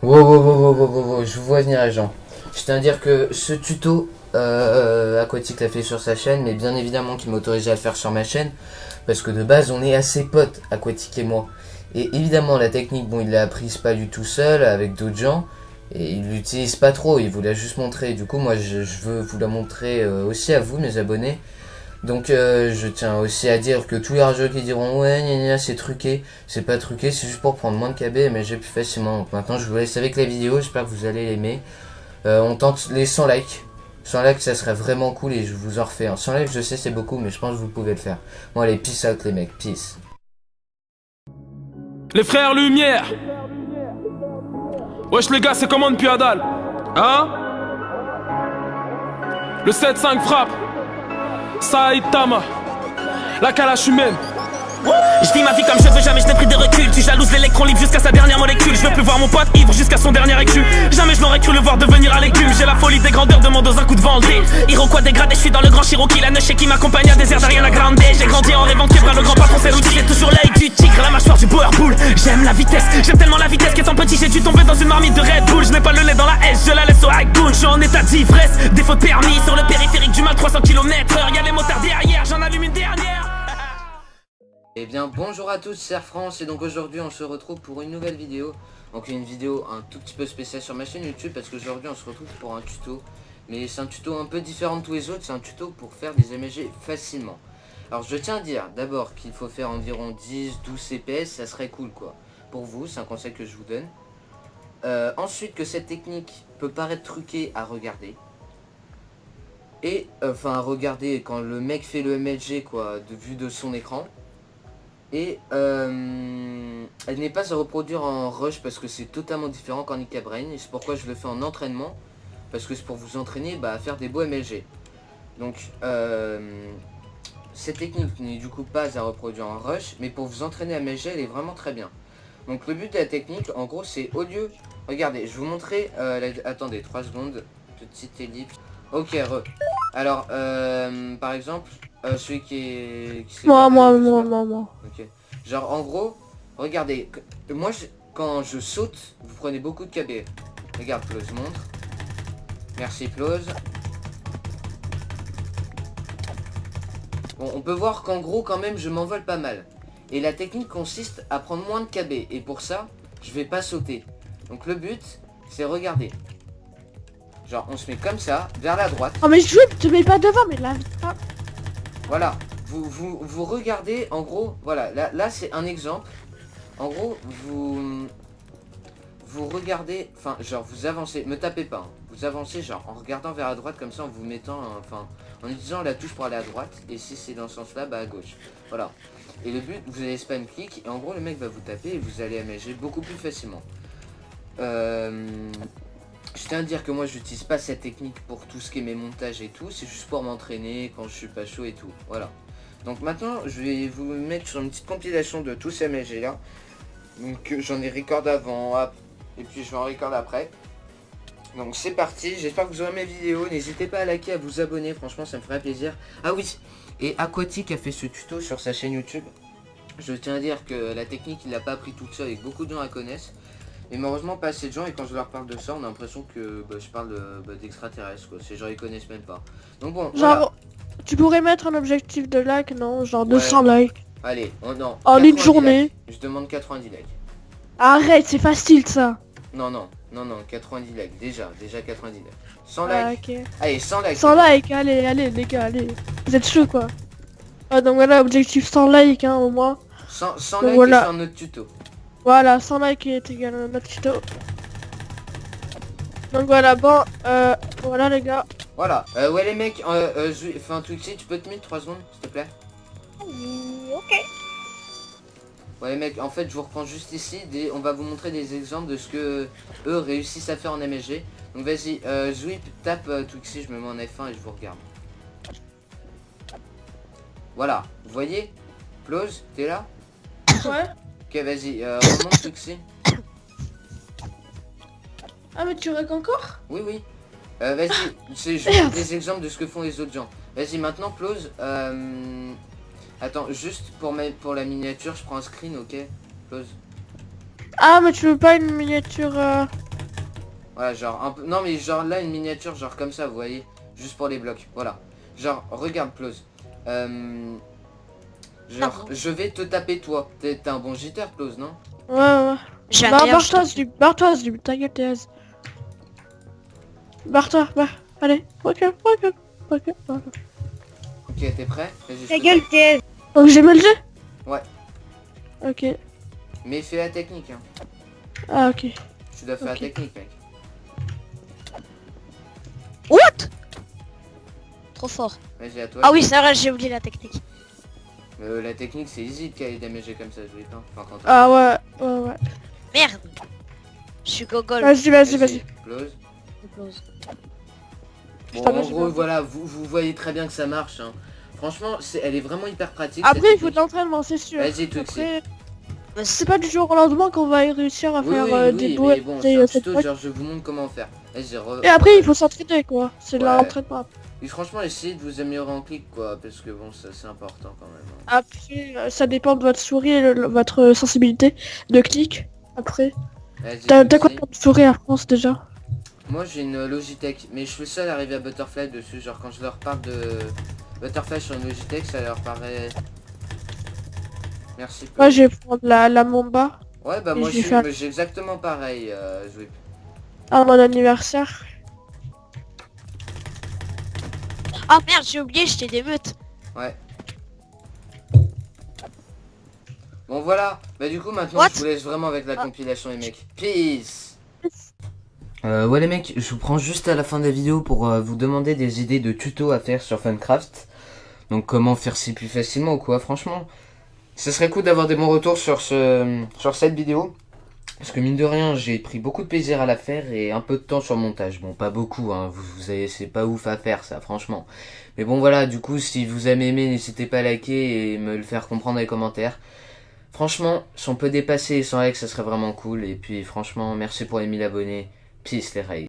Wow, wow, wow, wow, wow, wow, wow, je vous vois venir les gens. Je tiens à dire que ce tuto Aquatique l'a fait sur sa chaîne, mais bien évidemment qu'il m'a autorisé à le faire sur ma chaîne, parce que de base on est assez potes, Aquatique et moi. Et évidemment la technique, bon il l'a apprise pas du tout seul, avec d'autres gens, et il l'utilise pas trop, il vous l'a juste montré. Du coup moi je veux vous la montrer aussi à vous mes abonnés. Donc je tiens aussi à dire que tous les rageux qui diront ouais gna gna c'est truqué, c'est pas truqué, c'est juste pour prendre moins de KB mais j'ai plus facilement. Donc maintenant je vous laisse avec la vidéo, j'espère que vous allez l'aimer. On tente les 100 likes. 100 likes ça serait vraiment cool et je vous en refais un. 100 likes je sais c'est beaucoup mais je pense que vous pouvez le faire. Bon allez peace out les mecs, peace. Les frères Lumière. Wesh les gars, c'est comment depuis Adal? Hein? Le 7-5 frappe. Saitama. La calache humaine. Je vis ma vie comme je veux, jamais je n'ai pris de recul. Tu jalouses l'électron libre jusqu'à sa dernière molécule. Je veux plus voir mon pote ivre jusqu'à son dernier écu. Jamais je n'aurais cru le voir devenir à l'écume. J'ai la folie des grandeurs de mon dans un coup de vent. Iroquois dégradé, je suis dans le grand Cherokee. La neige qui m'accompagne à désert d'Ariana Grande. J'ai grandi en rêvant qu'il le grand patron c'est l'outil. J'ai toujours l'œil du tigre, la mâchoire du Powerpool. J'aime la vitesse, j'aime tellement la vitesse qu'étant petit j'ai dû tomber dans une marmite de Red Bull. Je n'ai pas le nez dans la S, je la laisse au hackbull. Je suis en état d'ivresse, défaut de permis. Sur le périphérique du mal 300 km/h. Y'a les motards derrière, j'en allume une dernière. Eh bien bonjour à tous, c'est Air France et donc aujourd'hui on se retrouve pour une nouvelle vidéo. Donc une vidéo un tout petit peu spéciale sur ma chaîne YouTube parce qu'aujourd'hui on se retrouve pour un tuto. Mais c'est un tuto un peu différent de tous les autres, c'est un tuto pour faire des MG facilement. Alors je tiens à dire d'abord qu'il faut faire environ 10-12 CPS, ça serait cool quoi. Pour vous, c'est un conseil que je vous donne. Ensuite que cette technique peut paraître truquée à regarder. Et enfin à regarder quand le mec fait le MLG quoi, de vue de son écran. Et elle n'est pas à reproduire en rush parce que c'est totalement différent qu'en Ika Brain. Et c'est pourquoi je le fais en entraînement. Parce que c'est pour vous entraîner à faire des beaux MLG. Donc cette technique n'est du coup pas à reproduire en rush. Mais pour vous entraîner à MLG elle est vraiment très bien. Donc le but de la technique en gros c'est au lieu... Regardez je vais vous montrer... Attendez 3 secondes. Petite ellipse. Ok re. Alors par exemple... celui qui Moi. Ok. Genre en gros, regardez, moi quand je saute, vous prenez beaucoup de KB. Regarde Plose montre. Merci Plose. Bon, on peut voir qu'en gros quand même je m'envole pas mal. Et la technique consiste à prendre moins de KB. Et pour ça, je vais pas sauter. Donc le but, c'est regarder. Genre on se met comme ça, vers la droite. Oh mais je te mets pas devant mais là... Ah. Voilà, vous regardez, en gros, voilà, là c'est un exemple. En gros, vous regardez, enfin, genre vous avancez, me tapez pas, hein. Vous avancez genre en regardant vers la droite comme ça, en vous mettant, enfin, en utilisant la touche pour aller à droite. Et si c'est dans ce sens-là, bah à gauche. Voilà. Et le but, vous allez spam clic, et en gros le mec va vous taper et vous allez MG beaucoup plus facilement. Je tiens à dire que moi j'utilise pas cette technique pour tout ce qui est mes montages et tout, c'est juste pour m'entraîner quand je suis pas chaud et tout, voilà. Donc maintenant je vais vous mettre sur une petite compilation de tous ces MG là. Donc j'en ai record avant, et puis je vais en record après. Donc c'est parti, j'espère que vous aurez mes vidéos, n'hésitez pas à liker, à vous abonner, franchement ça me ferait plaisir. Ah oui, et Aquatique a fait ce tuto sur sa chaîne YouTube. Je tiens à dire que la technique il l'a pas appris toute seule et que beaucoup de gens la connaissent. Mais malheureusement pas assez de gens et quand je leur parle de ça on a l'impression que je parle d'extraterrestres quoi, ces gens ils connaissent même pas. Donc bon, genre, voilà. tu pourrais mettre un objectif de like, non? Genre 200 likes. Allez, non. En une journée. Likes. Je demande 90 likes. Arrête, c'est facile ça. Non, 90 likes, déjà 90 likes. 100 Ah, likes. ok. Allez, 100 likes. 100 likes, allez les gars, allez. Vous êtes chaud quoi. Ah donc voilà, objectif 100 likes hein au moins. 100 donc, likes voilà. et c'est un autre tuto. Voilà, 100 likes est égal à notre tuto. Donc voilà, bon, voilà les gars. Voilà, ouais les mecs, enfin Twixy, tu peux te mettre 3 secondes s'il te plaît? Ok. Ouais les mecs, en fait je vous reprends juste ici, on va vous montrer des exemples de ce que eux réussissent à faire en MSG. Donc vas-y, Zwip, tape Twixy, je me mets en F1 et je vous regarde. Voilà, vous voyez? Close, t'es là? Ouais. Ok vas-y, remonte Twixy. Ah mais tu règles encore? Oui. Vas-y, c'est juste des exemples de ce que font les autres gens. Vas-y maintenant close. Attends, juste pour la miniature, je prends un screen, ok? Close. Ah mais tu veux pas une miniature Voilà, genre un peu... Non mais genre là une miniature genre comme ça, vous voyez. Juste pour les blocs, voilà. Genre, regarde Close. Genre, je vais te taper toi. T'es un bon giteur Close, non? Ouais, ouais. J'ai un Bah, meilleur barre-toi, Zlib, ta gueule, t'es aise. Barre-toi, allez, recule. Ok, t'es prêt? Vas-y, Ta je te gueule, tape. t'es... Donc j'ai mis le jeu. Ouais. Ok. Mais fais la technique, hein. Ah, ok. Tu dois faire Ok. la technique, mec. What? Trop fort. Vas-y, à toi. Ah oui, c'est vrai, j'ai oublié la technique. La technique, c'est easy de caler des MG comme ça, je vais pas. Enfin, quand Ah ouais. Merde. Je suis gogol. Vas-y. Close. Close. Bon, Putain, en vas-y, gros, vas-y. voilà, vous voyez très bien que ça marche, hein. Franchement, elle est vraiment hyper pratique. Après, cette il faut de technique. l'entraînement, c'est sûr. Vas-y, Twixy. Après, Bah, c'est pas du jour au lendemain qu'on va réussir à faire des beaux mais bon, c'est un cette tuto, fois. genre je vous montre comment faire. Vas-y, Et après, il faut s'entraîner, quoi. C'est de Ouais. l'entraînement. Et franchement, essayez de vous améliorer en clic, quoi, parce que bon, ça c'est important quand même, hein. Après, ça dépend de votre souris et votre sensibilité de clic. Après, Vas-y, t'as quoi Twixy. comme souris à France déjà? Moi j'ai une Logitech, mais je suis le seul à arriver à Butterfly dessus. Genre quand je leur parle de Butterfly sur une Logitech, ça leur paraît... Merci. Moi, je vais prendre la Mamba Ouais, bah et moi je vais faire- j'ai exactement pareil, Zwip. à mon anniversaire. Ah merde, j'ai oublié, j'étais d'émeute. Ouais. Bon voilà, bah du coup maintenant What je vous laisse vraiment avec la Ah. compilation les mecs. Peace. Ouais les mecs, je vous prends juste à la fin de la vidéo pour vous demander des idées de tutos à faire sur Funcraft. Donc comment faire ci plus facilement ou quoi, franchement. Ce serait cool d'avoir des bons retours sur cette vidéo. Parce que mine de rien, j'ai pris beaucoup de plaisir à la faire et un peu de temps sur le montage. Bon, pas beaucoup, hein, vous avez, c'est pas ouf à faire ça, franchement. Mais bon voilà, du coup, si vous avez aimé, n'hésitez pas à liker et me le faire comprendre dans les commentaires. Franchement, si on peut dépasser les 100 likes, ça serait vraiment cool. Et puis franchement, merci pour les 1000 abonnés. Peace les rails.